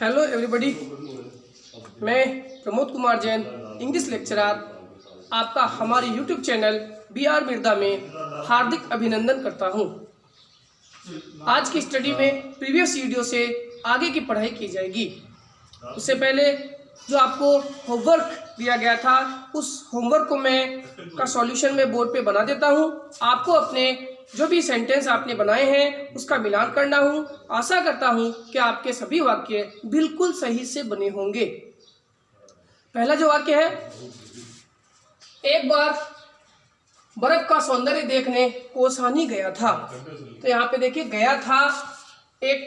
Hello everybody, मैं Pramod Kumar Jain, English lecturer, आपका हमारे यूट्यूब चैनल BR मिर्दा में हार्दिक अभिनंदन करता हूं। आज की स्टडी में प्रीवियस वीडियो से आगे की पढ़ाई की जाएगी। उससे पहले जो आपको होमवर्क दिया गया था, उस होमवर्क को मैं सॉल्यूशन में बोर्ड पे बना देता हूं। आपको अपने जो भी सेंटेंस आपने बनाए हैं उसका मिलान करना हूं। आशा करता हूं कि आपके सभी वाक्य बिल्कुल सही से बने होंगे। पहला जो वाक्य है, एक बार बर्फ का सौंदर्य देखने कोसानी गया था। तो यहाँ पे देखिए, गया था एक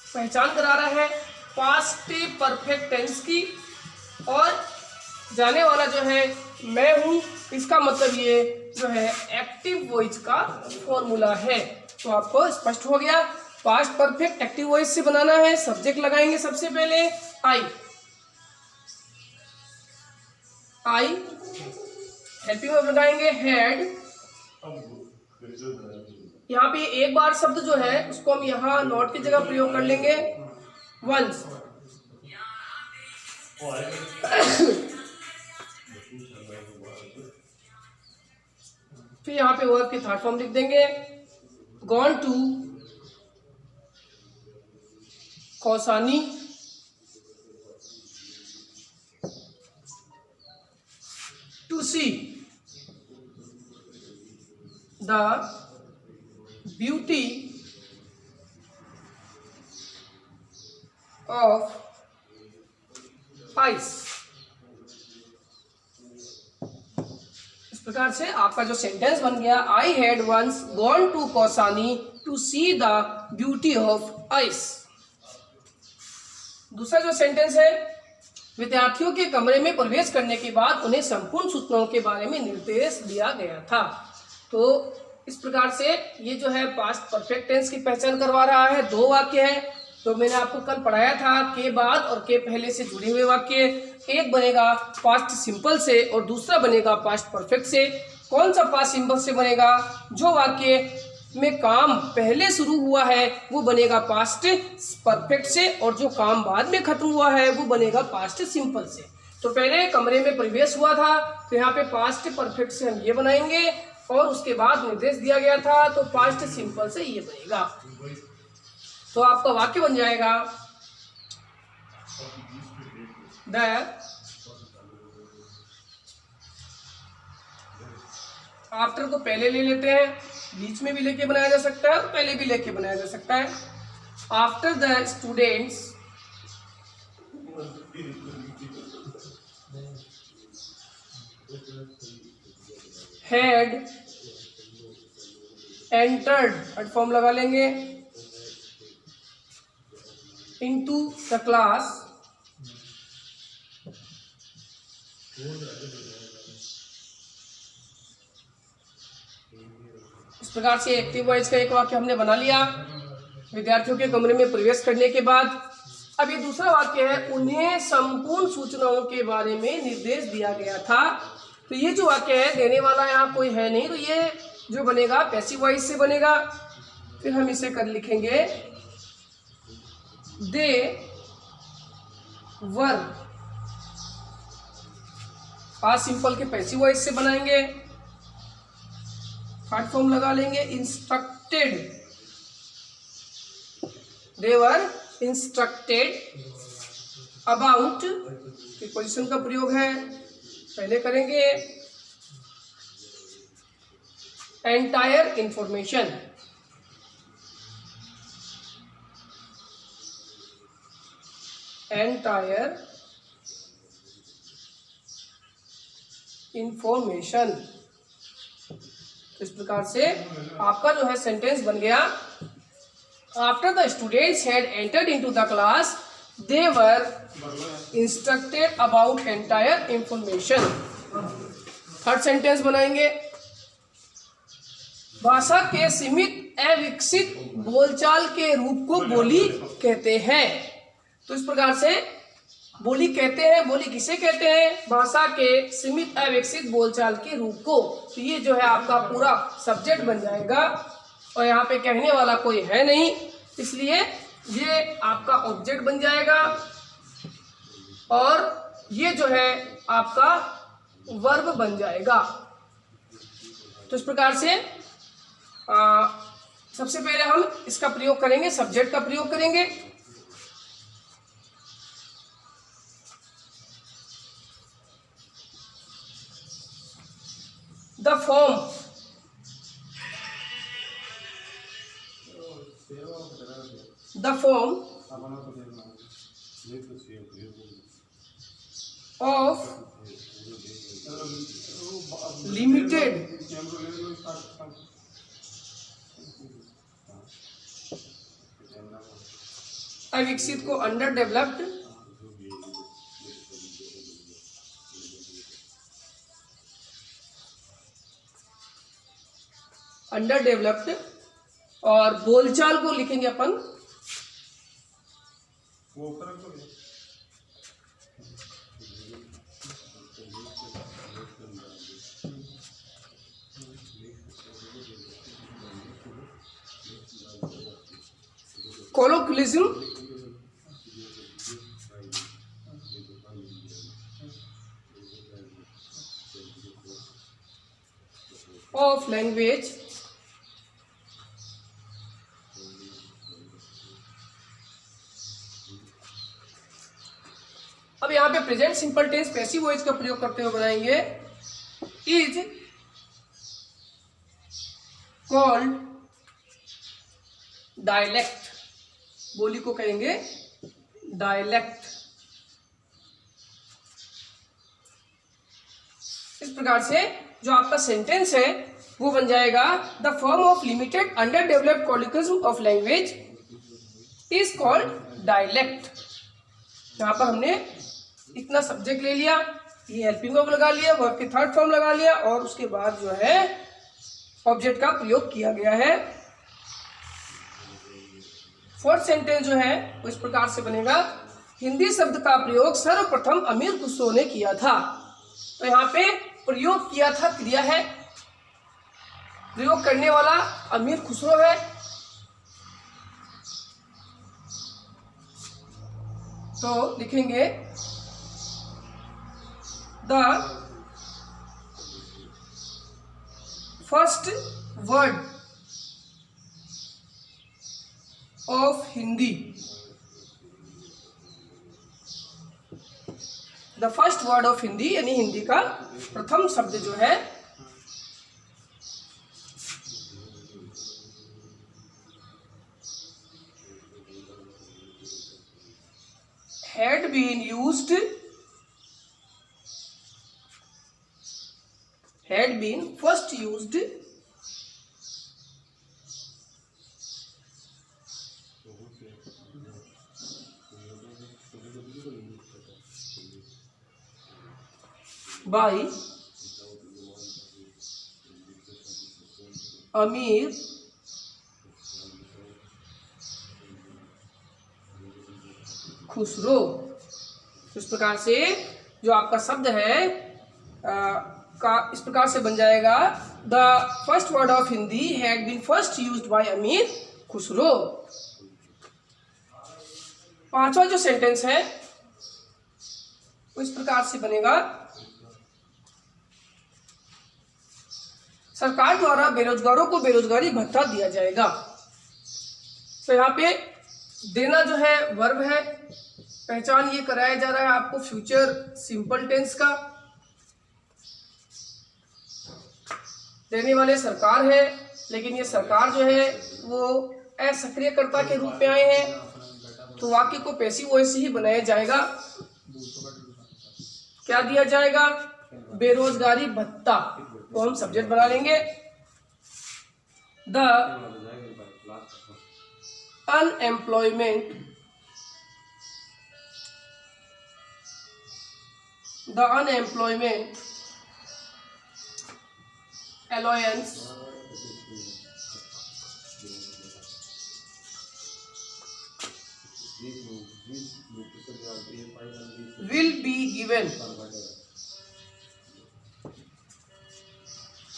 पहचान करा रहा है पास्ट परफेक्ट टेंस की, और जाने वाला जो है मैं हूं। इसका मतलब ये जो है एक्टिव वॉइस का फॉर्मूला है। तो आपको स्पष्ट हो गया। पास्ट परफेक्ट एक्टिव वॉइस से बनाना है। सब्जेक्ट लगाएंगे सबसे पहले आई। हेल्पिंग वर्ब लगाएंगे हैड। यहाँ पे एक बार शब्द जो है उसको हम यहाँ नॉट की जगह प्रयोग कर लेंगे वंस। फिर यहाँ पे वर्ब की थर्ड फॉर्म लिख देंगे gone to Kausani, to see the beauty of ice. इस प्रकार से आपका जो सेंटेंस बन गया, I had once gone to Kausani to see the beauty of ice. दूसरा जो सेंटेंस है, विद्यार्थियों के कमरे में प्रवेश करने के बाद उन्हें संपूर्ण सूचनाओं के बारे में निर्देश दिया गया था। तो इस प्रकार से ये जो है पास्ट परफेक्ट टेंस की पहचान करवा रहा है। दो वाक्य है, तो मैंने आपको कल पढ़ाया था के बाद और के पहले से जुड़े हुए वाक्य। एक बनेगा पास्ट सिंपल से और दूसरा बनेगा पास्ट परफेक्ट से। कौन सा पास्ट सिंपल से बनेगा? जो वाक्य में काम पहले शुरू हुआ है वो बनेगा पास्ट परफेक्ट से, और जो काम बाद में खत्म हुआ है वो बनेगा पास्ट सिंपल से। तो पहले कमरे में प्रवेश हुआ था, तो यहाँ पे पास्ट परफेक्ट से हम ये बनाएंगे, और उसके बाद निर्देश दिया गया था तो पास्ट सिंपल से ये बनेगा। तो आपका वाक्य बन जाएगा आफ्टर को पहले ले लेते हैं, बीच में भी लेके बनाया जा सकता है और पहले भी लेके बनाया जा सकता है। After the students had entered, head form लगा लेंगे, इनटू द क्लास, इस प्रकार से एक्टिव वॉइस का एक वाक्य हमने बना लिया विद्यार्थियों के कमरे में प्रवेश करने के बाद। अब ये दूसरा वाक्य है, उन्हें संपूर्ण सूचनाओं के बारे में निर्देश दिया गया था। तो ये जो वाक्य है, देने वाला यहाँ कोई है नहीं, तो ये जो बनेगा पैसिव वॉइस से बनेगा। फिर हम इसे कर लिखेंगे दे वर। पास्ट सिंपल के पैसिव वॉइस से बनाएंगे, थर्ड फॉर्म लगा लेंगे instructed. They were instructed about, preposition का प्रयोग है, पहले करेंगे एंटायर इंफॉर्मेशन। Entire information. इस प्रकार से आपका जो है सेंटेंस बन गया, after the students had entered into the class they were instructed about entire information. Third sentence बनाएंगे, भाषा के सीमित अविकसित बोलचाल के रूप को बोली कहते हैं। तो इस प्रकार से बोली कहते हैं, बोली किसे कहते हैं? भाषा के सीमित अविकसित बोलचाल के रूप को। तो ये जो है आपका पूरा सब्जेक्ट बन जाएगा, और यहाँ पे कहने वाला कोई है नहीं, इसलिए ये आपका ऑब्जेक्ट बन जाएगा और ये जो है आपका वर्ब बन जाएगा। तो इस प्रकार से सबसे पहले हम इसका प्रयोग करेंगे, सब्जेक्ट का प्रयोग करेंगे। The form, the form of limited अविकसित को अंडर डेवलप्ड, अंडर डेवलप्ड, और बोलचाल को लिखेंगे अपन कोलोक्विलिज्म ऑफ लैंग्वेज, अब यहाँ पे present simple tense passive voice का प्रयोग करते हुए बनाएंगे। इज कॉल्ड डायलेक्ट, बोली को कहेंगे डायलेक्ट। इस प्रकार से जो आपका सेंटेंस है वो बन जाएगा the form of limited under developed colloquialism of language is called dialect. यहाँ पर हमने इतना सब्जेक्ट ले लिया, ये हेल्पिंग वर्ब लगा लिया, वर्ब की थर्ड फॉर्म लगा लिया और उसके बाद जो है ऑब्जेक्ट का प्रयोग किया गया है। फोर्थ सेंटेंस जो है वो इस प्रकार से बनेगा, हिंदी शब्द का प्रयोग सर्वप्रथम अमीर खुसरो ने किया था। तो यहाँ पे प्रयोग किया था क्रिया है, प्रयोग करने वाला अमीर खुसरो है। तो लिखेंगे the first word of Hindi, the first word of Hindi यानी हिंदी का प्रथम शब्द जो है had been first used by अमीर खुसरो। तो इस प्रकार से जो आपका शब्द है का इस प्रकार से बन जाएगा the first word of Hindi had been first used by Amir Khusro. पांचवा जो सेंटेंस है वो इस प्रकार से बनेगा, सरकार द्वारा बेरोजगारों को बेरोजगारी भत्ता दिया जाएगा। तो यहाँ पे देना जो है वर्ब है, पहचान ये कराया जा रहा है आपको फ्यूचर सिंपल टेंस का। देने वाले सरकार है, लेकिन ये सरकार जो है वो असक्रियकर्ता के रूप में आए हैं, तो वाक्य को पैसिव वॉइस ही बनाया जाएगा। क्या दिया जाएगा? बेरोजगारी भत्ता, तो हम सब्जेक्ट बना लेंगे the unemployment, the unemployment allowance will be given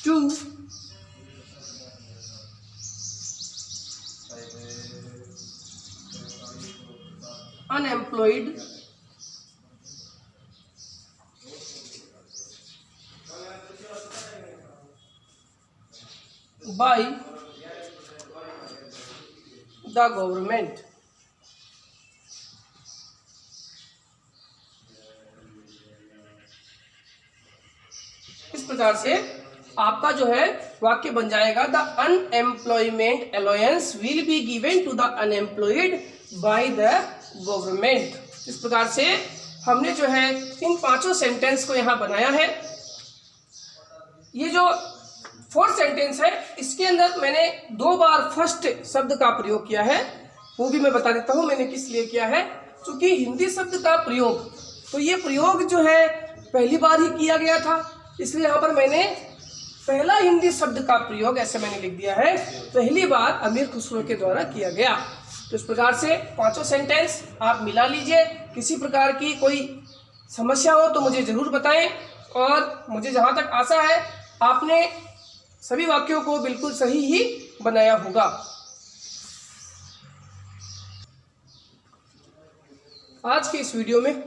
to unemployed by the government। इस प्रकार से आपका जो है वाक्य बन जाएगा, the unemployment allowance will be given to the unemployed by the government. इस प्रकार से हमने जो है इन पांचों सेंटेंस को यहाँ बनाया है। ये जो फोर्थ सेंटेंस है इसके अंदर मैंने 2 बार फर्स्ट शब्द का प्रयोग किया है, वो भी मैं बता देता हूँ मैंने किस लिए किया है। क्योंकि हिंदी शब्द का प्रयोग, तो ये प्रयोग जो है पहली बार ही किया गया था, इसलिए यहाँ पर मैंने पहला हिंदी शब्द का प्रयोग ऐसे मैंने लिख दिया है, पहली बार अमीर खुसरो के द्वारा किया गया। तो इस प्रकार से पांचों सेंटेंस आप मिला लीजिए। किसी प्रकार की कोई समस्या हो तो मुझे ज़रूर बताएं, और मुझे जहाँ तक आशा है आपने सभी वाक्यों को बिल्कुल सही ही बनाया होगा। आज के इस वीडियो में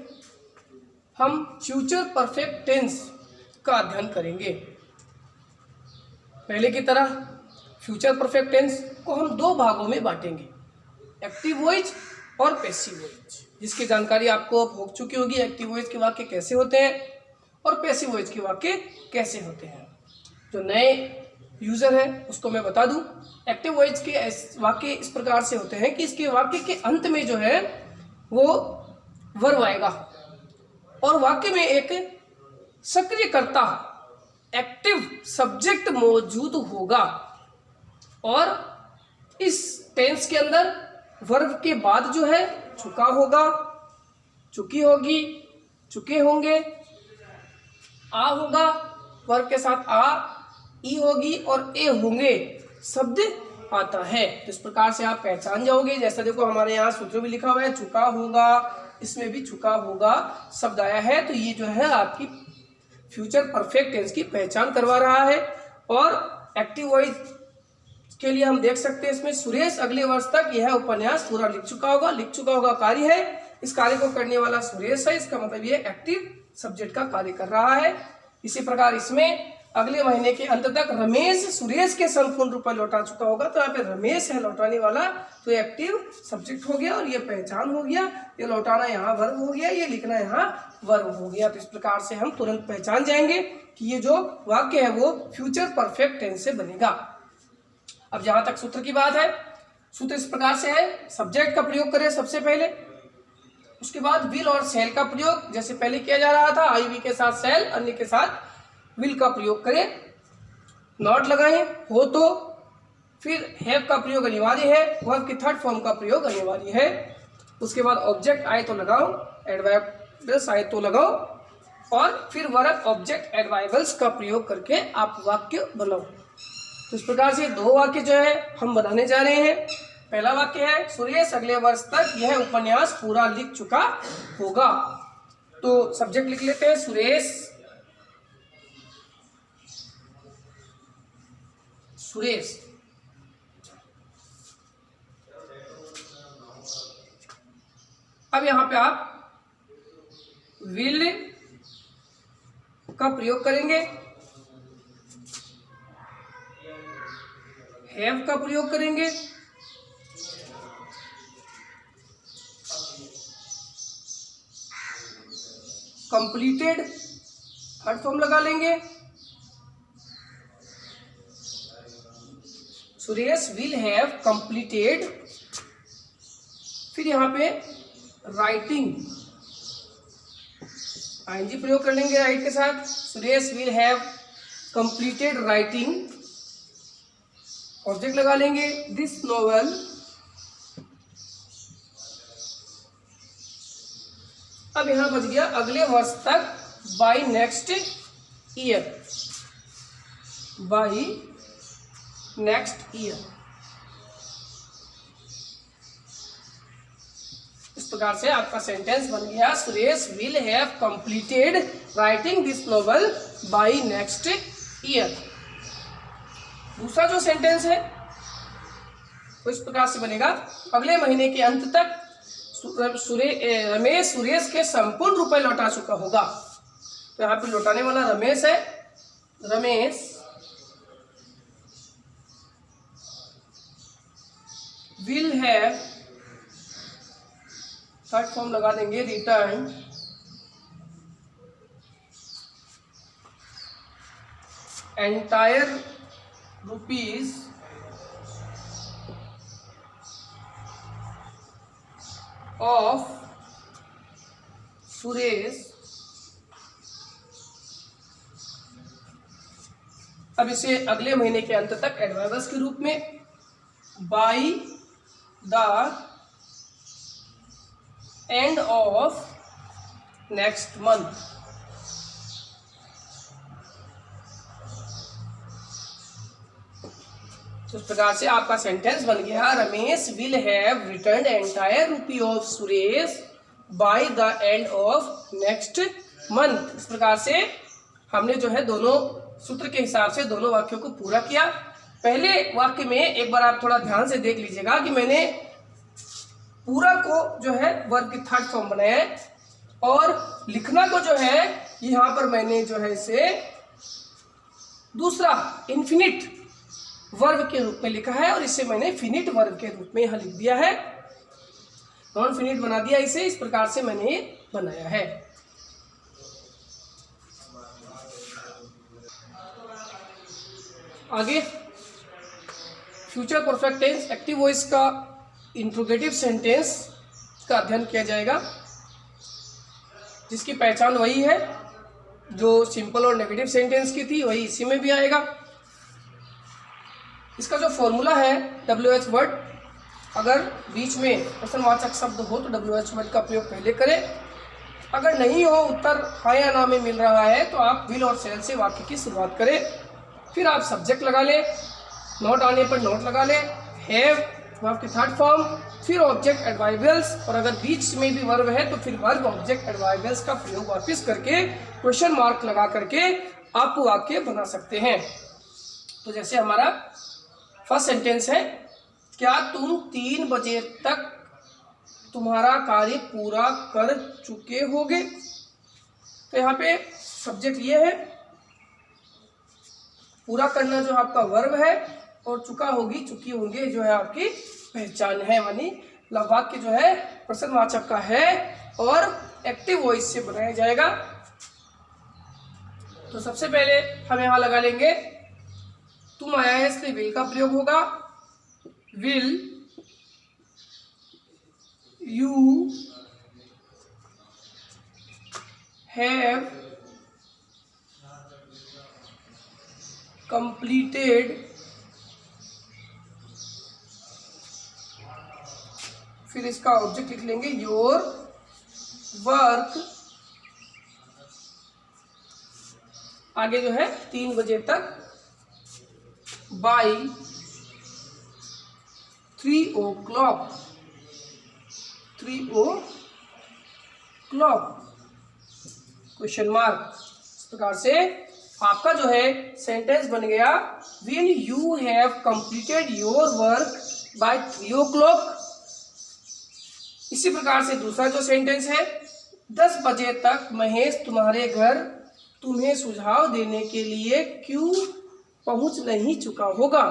हम फ्यूचर परफेक्ट टेंस का अध्ययन करेंगे। पहले की तरह फ्यूचर परफेक्ट टेंस को हम 2 भागों में बांटेंगे, एक्टिव वॉइस और पैसिव वॉइस, जिसकी जानकारी आपको अब हो चुकी होगी। एक्टिव वॉइस के वाक्य कैसे होते हैं और पैसिव वॉइस के वाक्य कैसे होते हैं। जो नए यूजर है उसको मैं बता दूं, एक्टिव वॉइस के वाक्य इस प्रकार से होते हैं कि इसके वाक्य के अंत में जो है वो वर्ब आएगा और वाक्य में एक सक्रियकर्ता एक्टिव सब्जेक्ट मौजूद होगा, और इस टेंस के अंदर वर्ब के बाद जो है चुका होगा, चुकी होगी, चुके होंगे, आ होगा, वर्ब के साथ आ, ई होगी और ए होंगे शब्द आता है। तो इस प्रकार से आप पहचान जाओगे। जैसा देखो हमारे यहाँ सूत्र भी लिखा हुआ है, चुका होगा, इसमें भी चुका होगा शब्द आया है। तो ये जो है आपकी फ्यूचर परफेक्ट टेंस की पहचान करवा रहा है। और एक्टिव वॉइस के लिए हम देख सकते हैं इसमें सुरेश अगले वर्ष तक यह उपन्यास पूरा लिख चुका होगा। लिख चुका होगा कार्य है, इस कार्य को करने वाला सुरेश है, इसका मतलब ये एक्टिव सब्जेक्ट का कार्य कर रहा है। इसी प्रकार इसमें अगले महीने के अंत तक रमेश सुरेश के संपूर्ण रुपए लौटा चुका होगा, तो यहाँ पे रमेश है लौटाने वाला, तो एक्टिव सब्जेक्ट हो गया और ये पहचान हो गया, ये लौटाना यहाँ वर्ब हो गया, ये लिखना यहाँ वर्ब हो गया। तो इस प्रकार से हम तुरंत पहचान जाएंगे कि ये जो वाक्य है वो फ्यूचर परफेक्ट टेंस से बनेगा। अब जहां तक सूत्र की बात है, सूत्र इस प्रकार से है, सब्जेक्ट का प्रयोग करें सबसे पहले, उसके बाद विल और सेल का प्रयोग जैसे पहले किया जा रहा था, आई वी के साथ सेल, अन्य के साथ विल का प्रयोग करें, नॉट लगाएं हो तो, फिर हैव का प्रयोग अनिवार्य है, वर्ब की थर्ड फॉर्म का प्रयोग अनिवार्य है, उसके बाद ऑब्जेक्ट आए तो लगाओ, एडवर्ब्स आए तो लगाओ, और फिर वर्ब ऑब्जेक्ट एडवर्ब्स का प्रयोग करके आप वाक्य बनाओ। तो इस प्रकार से 2 वाक्य जो है हम बनाने जा रहे हैं। पहला वाक्य है सुरेश अगले वर्ष तक यह उपन्यास पूरा लिख चुका होगा। तो सब्जेक्ट लिख लेते हैं सुरेश, सुरेश। अब यहां पे आप विल का प्रयोग करेंगे, हैव का प्रयोग करेंगे, कंप्लीटेड थर्ड फॉर्म लगा लेंगे, सुरेश विल हैव कंप्लीटेड, फिर यहाँ पे राइटिंग आईएनजी प्रयोग कर लेंगे राइट के साथ, Suresh will have completed writing, object लगा लेंगे दिस नोवेल, अब यहां बच गया अगले वर्ष तक by next year, by next year. इस प्रकार से आपका सेंटेंस बन गया Suresh will have completed writing this novel by next year. दूसरा जो सेंटेंस है वो इस प्रकार से बनेगा अगले महीने के अंत तक रमेश सुरेश के संपूर्ण रुपए लौटा चुका होगा। तो यहाँ पे लौटाने वाला रमेश है। Ramesh will have, third form लगा देंगे, return entire rupees of Suresh. अब इसे अगले महीने के अंत तक एडवांस के रूप में bye the end of next month. तो इस प्रकार से आपका सेंटेंस बन गया, Ramesh will have return entire rupee of Suresh bye the end of next month. इस प्रकार से हमने जो है दोनों सूत्र के हिसाब से दोनों वाक्यों को पूरा किया। पहले वाक्य में एक बार आप थोड़ा ध्यान से देख लीजिएगा कि मैंने पूरा को जो है वर्ब की थर्ड फॉर्म बनाया है और लिखना को जो है यहाँ पर मैंने जो है इसे दूसरा इन्फिनिट वर्ब के रूप में लिखा है और इसे मैंने फिनिट वर्ब के रूप में यहाँ लिख दिया है, नॉन फिनिट बना दिया इसे। इस प्रकार से मैंने बनाया है। आगे future perfect tense active voice का इंट्रोगेटिव सेंटेंस का अध्ययन किया जाएगा, जिसकी पहचान वही है जो सिंपल और नेगेटिव सेंटेंस की थी, वही इसी में भी आएगा। इसका जो फॉर्मूला है WH वर्ड, अगर बीच में प्रश्नवाचक शब्द हो तो WH वर्ड का प्रयोग पहले करें। अगर नहीं हो, उत्तर हाँ या ना में मिल रहा है, तो आप विल और शैल से वाक्य की शुरुआत करें। फिर आप सब्जेक्ट लगा लें, नोट आने पर नोट लगा लें, हैव वर्ब की थर्ड फॉर्म, फिर ऑब्जेक्ट एडवाइवल्स, और अगर बीच में भी वर्ब है तो फिर वर्ब ऑब्जेक्ट एडवाइवल्स का प्रयोग वापिस करके क्वेश्चन मार्क लगा करके आप वाक्य बना सकते हैं। तो जैसे हमारा फर्स्ट सेंटेंस है, क्या तुम 3 बजे तक तुम्हारा कार्य पूरा कर चुके होगे। तो यहाँ पे सब्जेक्ट ये है, पूरा करना जो आपका वर्ब है, और चुका होगी चुकी होंगे जो है आपकी पहचान है, मानी वाक्य जो है प्रश्नवाचक का है और एक्टिव वॉइस से बनाया जाएगा। तो सबसे पहले हम यहाँ लगा लेंगे, तुम आया है इसलिए विल का प्रयोग होगा। विल यू हैव कंप्लीटेड फिर इसका ऑब्जेक्ट लिख लेंगे योर वर्क, आगे जो है 3 बजे तक bye 3 o'clock, 3 o'clock question mark. इस प्रकार से आपका जो है सेंटेंस बन गया, will you have completed your work by 3 o'clock। इसी प्रकार से दूसरा जो सेंटेंस है, 10 बजे तक महेश तुम्हारे घर तुम्हें सुझाव देने के लिए क्यों पहुंच नहीं चुका होगा।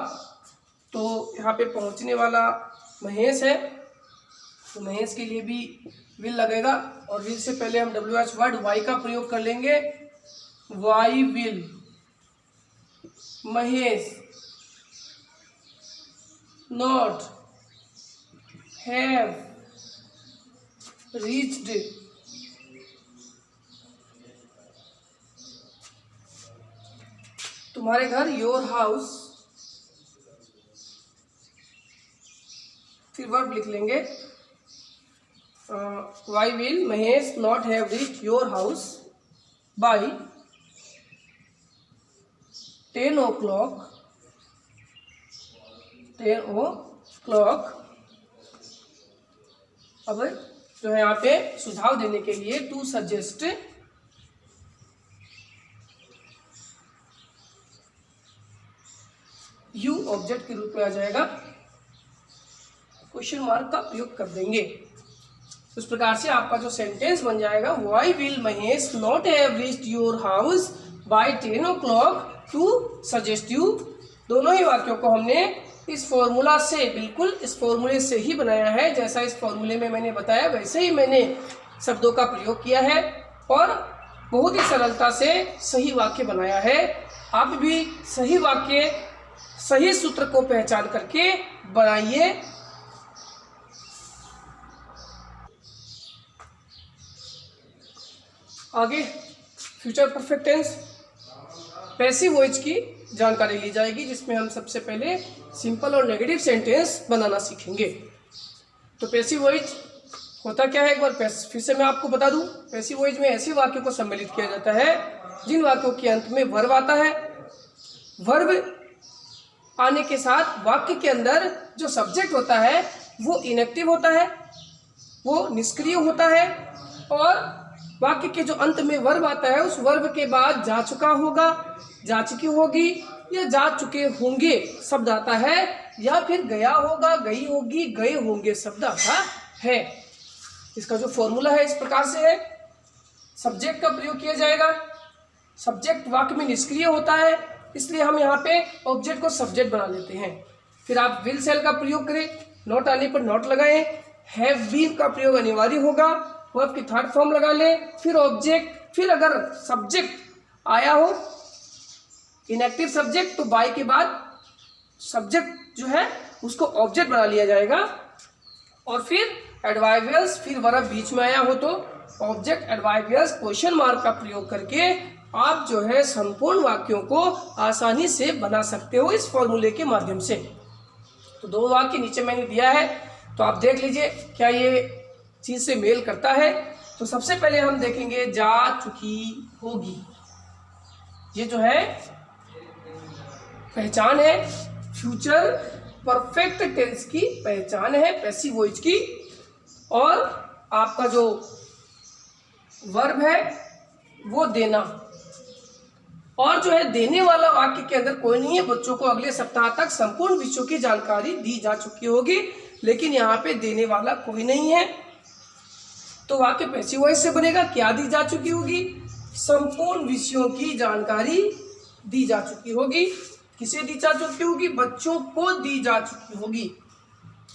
तो यहाँ पे पहुंचने वाला महेश है, तो महेश के लिए भी विल लगेगा, और विल से पहले हम WH वर्ड वाई का प्रयोग कर लेंगे। Why will Mahesh not have reached तुम्हारे घर योर हाउस, फिर वर्ब लिख लेंगे, why will Mahesh not have reached your house by 10 o'clock, 10 o'clock। अब जो है यहाँ पे सुझाव देने के लिए टू सजेस्ट, यू ऑब्जेक्ट के रूप में आ जाएगा, क्वेश्चन मार्क का प्रयोग कर देंगे। उस प्रकार से आपका जो सेंटेंस बन जाएगा, why will Mahesh not have reached your house by 10 o'clock to suggest you. दोनों ही वाक्यों को हमने इस फॉर्मूला से, बिल्कुल इस फॉर्मूले से ही बनाया है। जैसा इस फॉर्मूले में मैंने बताया वैसे ही मैंने शब्दों का प्रयोग किया है और बहुत ही सरलता से सही वाक्य बनाया है। आप भी सही वाक्य, सही सूत्र को पहचान करके बनाइए। आगे future perfect tense, passive voice की जानकारी ली जाएगी, जिसमें हम सबसे पहले सिंपल और नेगेटिव सेंटेंस बनाना सीखेंगे। तो पैसिव वॉइस होता क्या है, एक बार फिर से मैं आपको बता दूं। पैसिव वॉइस में ऐसे वाक्यों को सम्मिलित किया जाता है जिन वाक्यों के अंत में वर्ब आता है। वर्ब आने के साथ वाक्य के अंदर जो सब्जेक्ट होता है वो इनएक्टिव होता है, वो निष्क्रिय होता है, और वाक्य के जो अंत में वर्ब आता है उस वर्ब के बाद जा चुका होगा, जा चुकी होगी या जा चुके होंगे शब्द आता है, या फिर गया होगा, गई होगी, गए होंगे शब्द आता है। इसका जो फॉर्मूला है इस प्रकार से है। सब्जेक्ट का प्रयोग किया जाएगा। सब्जेक्ट वाक्य में निष्क्रिय होता है, इसलिए हम यहाँ पे ऑब्जेक्ट को सब्जेक्ट बना लेते हैं। फिर आप विल सेल का प्रयोग करें, नॉट आने पर नॉट लगाएं। हैव बीन का प्रयोग अनिवार्य होगा, वर्ब की थर्ड फॉर्म लगा लें, फिर ऑब्जेक्ट, फिर अगर सब्जेक्ट आया हो इनएक्टिव सब्जेक्ट तो बाय के बाद सब्जेक्ट जो है उसको ऑब्जेक्ट बना लिया जाएगा, और फिर एडवर्बियल्स, फिर वर्ब बीच में आया हो तो ऑब्जेक्ट एडवर्बियल्स क्वेश्चन मार्क का प्रयोग करके आप जो है संपूर्ण वाक्यों को आसानी से बना सकते हो इस फॉर्मूले के माध्यम से। तो दो वाक्य नीचे मैंने दिया है, तो आप देख लीजिए क्या ये चीज से मेल करता है। तो सबसे पहले हम देखेंगे जा चुकी होगी। ये जो है पहचान है, फ्यूचर परफेक्ट टेंस की पहचान है पैसिव वॉइस की। और आपका जो वर्ब है वो देना, और जो है देने वाला वाक्य के अंदर कोई नहीं है। बच्चों को अगले सप्ताह तक संपूर्ण विषयों की जानकारी दी जा चुकी होगी, लेकिन यहाँ पे देने वाला कोई नहीं है, तो वाक्य पैसिव वॉइस से बनेगा। क्या दी जा चुकी होगी? संपूर्ण विषयों की जानकारी दी जा चुकी होगी। किसे दी जा चुकी होगी? बच्चों को दी जा चुकी होगी।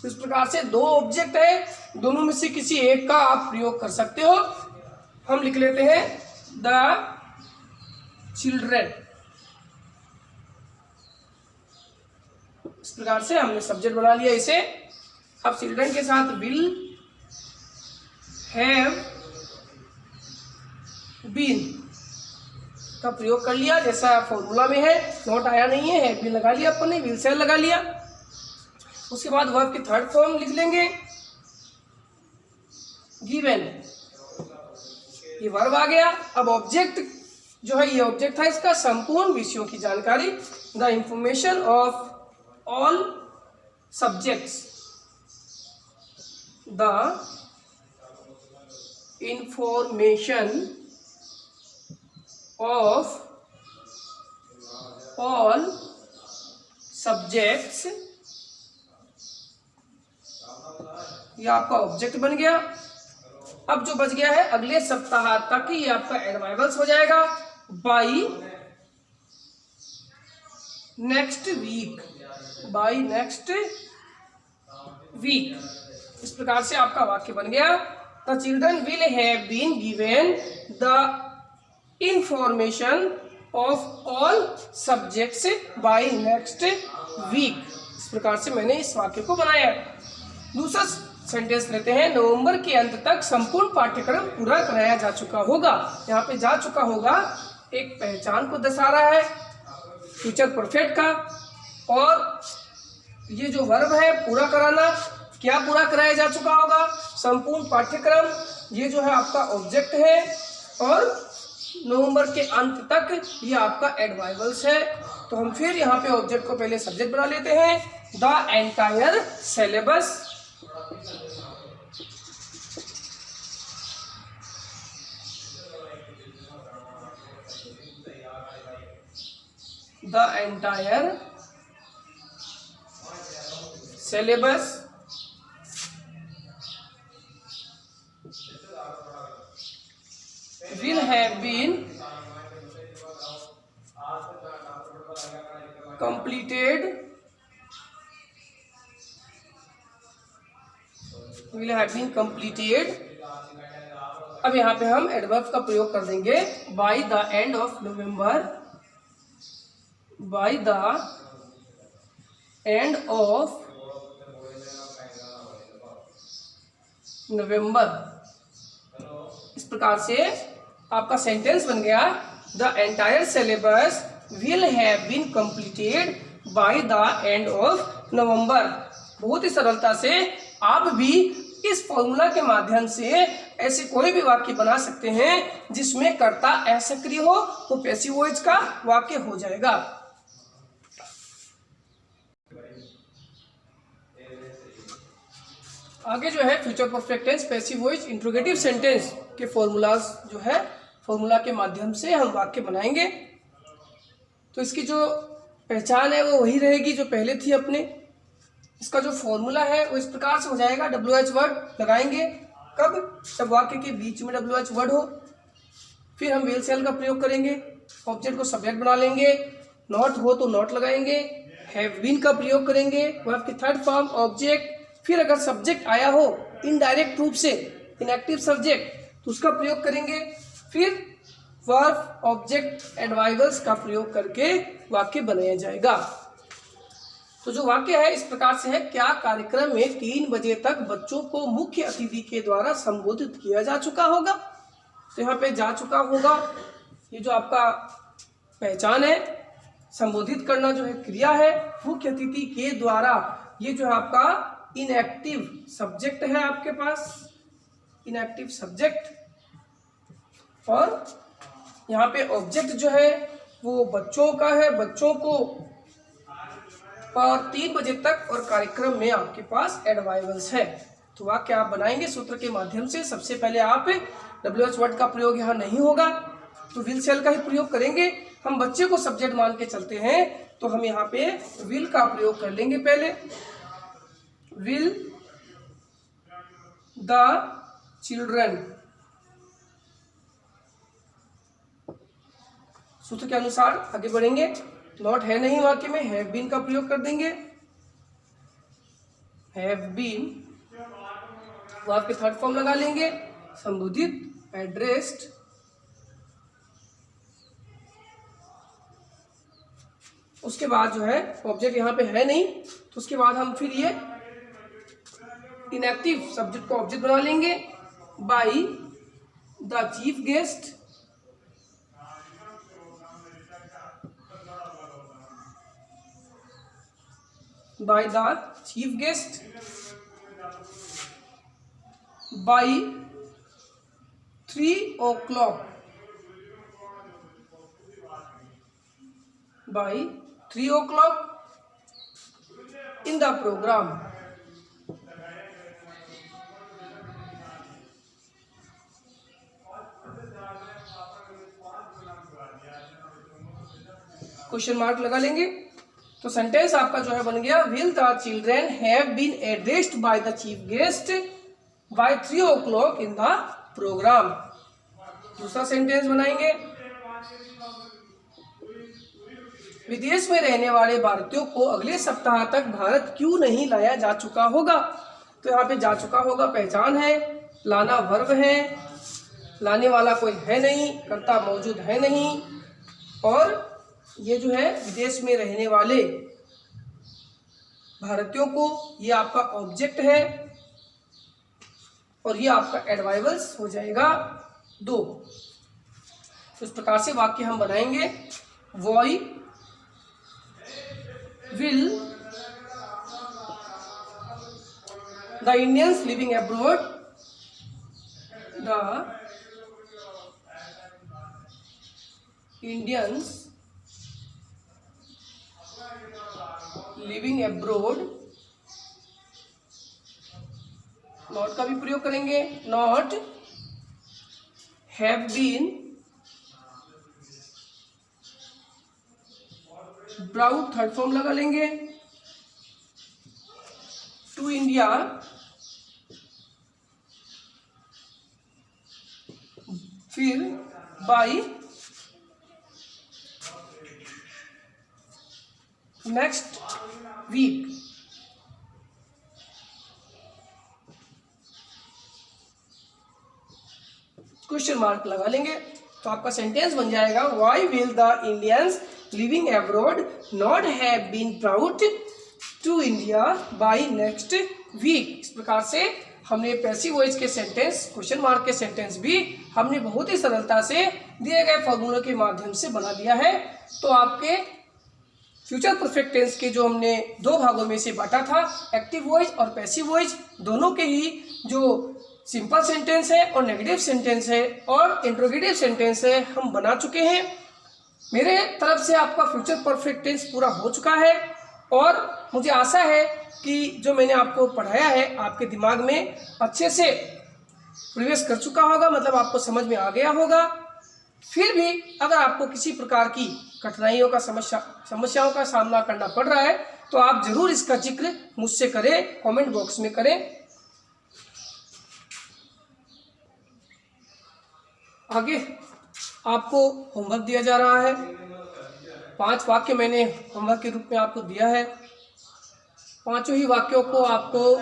इस प्रकार से दो ऑब्जेक्ट है, दोनों में से किसी एक का आप प्रयोग कर सकते हो। हम लिख लेते हैं द चिल्ड्रेन। इस प्रकार से हमने सब्जेक्ट बना लिया इसे। अब चिल्ड्रेन के साथ विल हैव बीन का प्रयोग कर लिया, जैसा फॉर्मूला में है। नॉट आया नहीं है, हैव बीन लगा लिया अपन ने, विल से लगा लिया। उसके बाद वर्ब की थर्ड फॉर्म लिख लेंगे गिवन। ये वर्ब आ गया। अब ऑब्जेक्ट जो है, ये ऑब्जेक्ट था इसका संपूर्ण विषयों की जानकारी, the information of all subjects, the information of all subjects. ये आपका ऑब्जेक्ट बन गया। अब जो बच गया है अगले सप्ताह तक, ये आपका एडवर्बियल्स हो जाएगा। By next week, by next week. इस प्रकार से आपका वाक्य बन गया। The children will have been given the information of all subjects by next week. इस प्रकार से मैंने इस वाक्य को बनाया। दूसरा सेंटेंस लेते हैं, नवंबर के अंत तक संपूर्ण पाठ्यक्रम पूरा कराया जा चुका होगा। यहाँ पे जा चुका होगा एक पहचान को दर्शा रहा है फ्यूचर परफेक्ट का, और ये जो वर्ब है पूरा कराना, क्या पूरा कराया जा चुका होगा? संपूर्ण पाठ्यक्रम। ये जो है आपका ऑब्जेक्ट है, और नवंबर के अंत तक ये आपका एडवर्बियल्स है। तो हम फिर यहाँ पे ऑब्जेक्ट को पहले सब्जेक्ट बना लेते हैं, the entire syllabus. The entire syllabus will have been completed, will have been completed। अब यहाँ पे हम एडवर्ब का प्रयोग कर देंगे by the end of November, by the end of November. इस प्रकार से आपका सेंटेंस बन गया, the entire syllabus will have been completed by the end of November. बहुत ही सरलता से आप भी इस फॉर्मूला के माध्यम से ऐसे कोई भी वाक्य बना सकते हैं जिसमें कर्ता असक्रिय हो, तो पैसिव वॉइस का वाक्य हो जाएगा। आगे जो है future perfect tense, passive voice, interrogative sentence के फॉर्मूलाज जो है फॉर्मूला के माध्यम से हम वाक्य बनाएंगे। तो इसकी जो पहचान है वो वही रहेगी जो पहले थी अपने। इसका जो फॉर्मूला है वो इस प्रकार से हो जाएगा, WH वर्ड लगाएंगे कब, जब वाक्य के बीच में WH वर्ड हो। फिर हम विल सेल का प्रयोग करेंगे, ऑब्जेक्ट को सब्जेक्ट बना लेंगे, नॉट हो तो नॉट लगाएंगे, हैव बीन का प्रयोग करेंगे, वर्ब की थर्ड फॉर्म ऑब्जेक्ट। फिर अगर सब्जेक्ट आया हो इनडायरेक्ट रूप से, इनएक्टिव सब्जेक्ट, तो उसका प्रयोग करेंगे। फिर वर्ब ऑब्जेक्ट एडवाइवर्स का प्रयोग करके वाक्य बनाया जाएगा। तो जो वाक्य है इस प्रकार से है, क्या कार्यक्रम में 3 बजे तक बच्चों को मुख्य अतिथि के द्वारा संबोधित किया जा चुका होगा। तो यहाँ पे जा चुका होगा, ये जो आपका पहचान है, संबोधित करना जो है क्रिया है, मुख्य अतिथि के द्वारा ये जो है आपका इनएक्टिव सब्जेक्ट है आपके पास, इनएक्टिव सब्जेक्ट। और यहाँ पे ऑब्जेक्ट जो है वो बच्चों का है, बच्चों को, और 3 बजे तक, और कार्यक्रम में आपके पास एडवाइवल्स है। तो वाक्य आप बनाएंगे सूत्र के माध्यम से। सबसे पहले आप WH वर्ड का प्रयोग यहाँ नहीं होगा, तो विल सेल का ही प्रयोग करेंगे। हम बच्चे को सब्जेक्ट मान के चलते हैं, तो हम यहाँ पे विल का प्रयोग कर लेंगे पहले। विल द चिल्ड्रन, सूत्र के अनुसार आगे बढ़ेंगे। नॉट है नहीं वाक्य में, हैव बीन का प्रयोग कर देंगे। हैव बीन, वर्ब के थर्ड फॉर्म लगा लेंगे, संबोधित, एड्रेस्ड। उसके बाद जो है ऑब्जेक्ट यहाँ पे है नहीं, तो उसके बाद हम फिर ये इनएक्टिव सब्जेक्ट को ऑब्जेक्ट बना लेंगे। Bye the chief guest, by the chief guest, by 3 o'clock, by 3 o'clock in the program। Question mark लगा लेंगे। तो सेंटेंस आपका जो है बन गया, will the children have been addressed by the chief guest by 3 o'clock in the program. दूसरा sentence बनाएंगे, विदेश में रहने वाले भारतीयों को अगले सप्ताह तक भारत क्यों नहीं लाया जा चुका होगा। तो यहाँ पे जा चुका होगा पहचान है, लाना वर्ब है, लाने वाला कोई है नहीं, कर्ता मौजूद है नहीं, और ये जो है विदेश में रहने वाले भारतीयों को, ये आपका ऑब्जेक्ट है, और ये आपका एडवाइवल्स हो जाएगा 2। तो इस प्रकार से वाक्य हम बनाएंगे। Why will the Indians living abroad, the Indians living abroad, not का भी प्रयोग करेंगे, not have been brought third form लगा लेंगे, टू इंडिया फिर by next week. Question mark लगा लेंगे तो आपका सेंटेंस बन जाएगा, why will the Indians living abroad not have been proud to India by next week. इस प्रकार से हमने पैसिव वॉइस के सेंटेंस, क्वेश्चन मार्क के सेंटेंस भी हमने बहुत ही सरलता से दिए गए फॉर्मूलों के माध्यम से बना दिया है। तो आपके फ्यूचर परफेक्ट टेंस के जो हमने दो भागों में से बांटा था, एक्टिव वॉइस और पैसिव वॉइस, दोनों के ही जो सिंपल सेंटेंस है और नेगेटिव सेंटेंस है और इंट्रोगेटिव सेंटेंस है, हम बना चुके हैं। मेरे तरफ से आपका फ्यूचर परफेक्ट टेंस पूरा हो चुका है और मुझे आशा है कि जो मैंने आपको पढ़ाया है आपके दिमाग में अच्छे से प्रवेश कर चुका होगा, मतलब आपको समझ में आ गया होगा। फिर भी अगर आपको किसी प्रकार की कठिनाइयों का समस्याओं का सामना करना पड़ रहा है तो आप जरूर इसका जिक्र मुझसे करें, कमेंट बॉक्स में करें। आगे आपको होमवर्क दिया जा रहा है। 5 वाक्य मैंने होमवर्क के रूप में आपको दिया है। 5 ही वाक्यों को आपको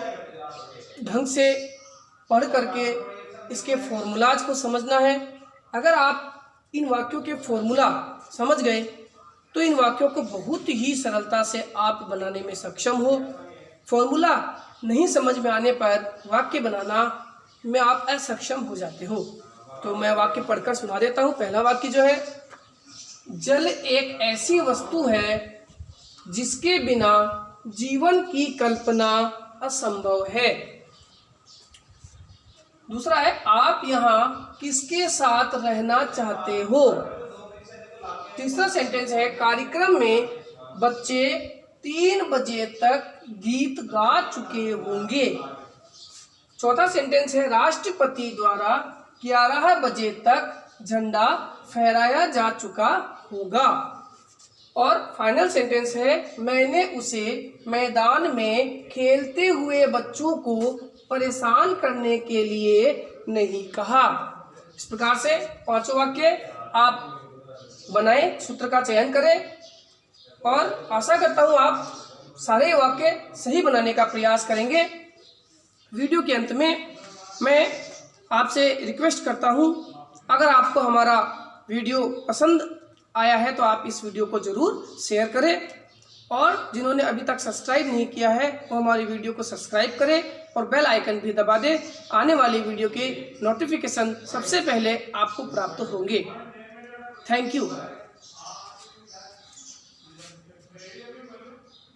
ढंग से पढ़ करके इसके फॉर्मूलाज को समझना है। अगर आप इन वाक्यों के फॉर्मूला समझ गए तो इन वाक्यों को बहुत ही सरलता से आप बनाने में सक्षम हो। फॉर्मूला नहीं समझ में आने पर वाक्य बनाना में आप असक्षम हो जाते हो। तो मैं वाक्य पढ़कर सुना देता हूँ। पहला वाक्य जो है, जल एक ऐसी वस्तु है जिसके बिना जीवन की कल्पना असंभव है। दूसरा है, आप यहाँ किसके साथ रहना चाहते हो। तीसरा सेंटेंस है, कार्यक्रम में बच्चे 3 बजे तक गीत गा चुके होंगे। चौथा सेंटेंस है, राष्ट्रपति द्वारा 11 बजे तक झंडा फहराया जा चुका होगा। और फाइनल सेंटेंस है, मैंने उसे मैदान में खेलते हुए बच्चों को परेशान करने के लिए नहीं कहा। इस प्रकार से 5 वाक्य आप बनाएं, सूत्र का चयन करें और आशा करता हूं आप सारे वाक्य सही बनाने का प्रयास करेंगे। वीडियो के अंत में मैं आपसे रिक्वेस्ट करता हूं, अगर आपको हमारा वीडियो पसंद आया है तो आप इस वीडियो को ज़रूर शेयर करें और जिन्होंने अभी तक सब्सक्राइब नहीं किया है वो हमारी वीडियो को सब्सक्राइब करें और बेल आइकन भी दबा दें। आने वाली वीडियो के नोटिफिकेशन सबसे पहले आपको प्राप्त होंगे। Thank you.